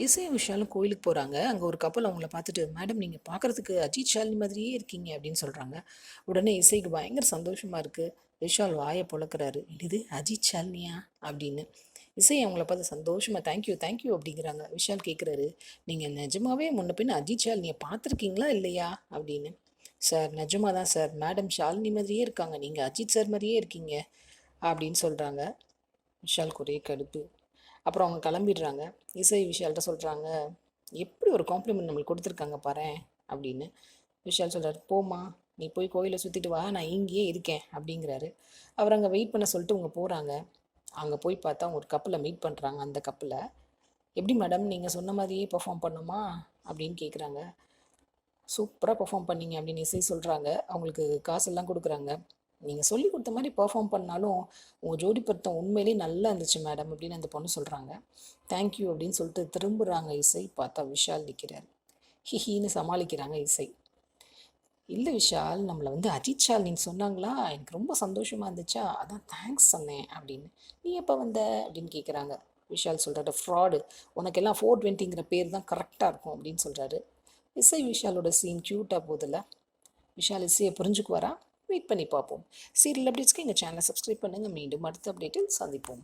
இசையும் விஷாலும் கோயிலுக்கு போகிறாங்க. அங்கே ஒரு கப்பல் அவங்கள பார்த்துட்டு, மேடம் நீங்கள் பார்க்குறதுக்கு அஜித் ஷாலினி மாதிரியே இருக்கீங்க அப்படின்னு சொல்கிறாங்க. உடனே இசைக்கு பயங்கர சந்தோஷமாக இருக்குது. விஷால் வாயை பொளக்குறாரு. இது அஜித் ஷாலினியா அப்படின்னு. இசை அவங்கள பார்த்து சந்தோஷமாக தேங்க்யூ தேங்க்யூ அப்படிங்கிறாங்க. விஷால் கேட்குறாரு, நீங்கள் நிஜமாவே முன்ன பின்ன அஜித் ஷாலினியை பார்த்துருக்கீங்களா இல்லையா அப்படின்னு. சார் நிஜமாக தான் சார், மேடம் ஷாலினி மாதிரியே இருக்காங்க, நீங்கள் அஜித் சார் மாதிரியே இருக்கீங்க அப்படின்னு சொல்கிறாங்க. விஷாலுக்கு ஒரே கடுப்பு. அப்புறம் அவங்க கிளம்பிடுறாங்க. இசை விஷால்கிட்ட சொல்கிறாங்க, எப்படி ஒரு காம்ப்ளிமெண்ட் நம்மளுக்கு கொடுத்துருக்காங்க பாரேன் அப்படின்னு. விஷால் சொல்கிறார், போம்மா நீ போய் கோயிலை சுற்றிட்டு வா, நான் இங்கேயே இருக்கேன் அப்படிங்கிறாரு. அவர் அங்கே வெயிட் பண்ண சொல்லிட்டு அவங்க போகிறாங்க. அங்கே போய் பார்த்தா அவங்க ஒரு கப்பலை மீட் பண்ணுறாங்க. அந்த கப்பலை, எப்படி மேடம் நீங்கள் சொன்ன மாதிரியே பெர்ஃபார்ம் பண்ணுமா அப்படின்னு கேட்குறாங்க. சூப்பராக பெர்ஃபார்ம் பண்ணீங்க அப்படின்னு இசை சொல்கிறாங்க. அவங்களுக்கு காசெல்லாம் கொடுக்குறாங்க. நீங்கள் சொல்லி கொடுத்த மாதிரி பெர்ஃபார்ம் பண்ணாலும் உங்கள் ஜோடி பொருத்தம் உண்மையிலேயே நல்லா இருந்துச்சு மேடம் அப்படின்னு அந்த பொண்ணு சொல்கிறாங்க. தேங்க்யூ அப்படின்னு சொல்லிட்டு திரும்புகிறாங்க. இசை பார்த்தா விஷால் நிற்கிறார். ஹிஹின்னு சமாளிக்கிறாங்க இசை. இல்லை விஷால், நம்மளை அஜித் ஷாலினின்னு சொன்னாங்களா, எனக்கு ரொம்ப சந்தோஷமாக இருந்துச்சா, அதான் தேங்க்ஸ் சொன்னேன் அப்படின்னு. நீ எப்போ வந்த அப்படின்னு கேட்குறாங்க. விஷால் சொல்கிறாரு, ஃப்ராடு, உனக்கெல்லாம் 420ங்கிற பேர் தான் கரெக்டாக இருக்கும் அப்படின்னு சொல்கிறாரு. இசை விஷாலோட சீன் க்யூட்டாக போதில்ல. விஷால் இசையை புரிஞ்சுக்குவாரா? வெயிட் பண்ணி பார்ப்போம். சீரியல் அப்டேட்ஸ்க்கு எங்கள் சேனலை சப்ஸ்கிரைப் பண்ணுங்கள். மீண்டும் அடுத்த அப்டேட்டில் சந்திப்போம்.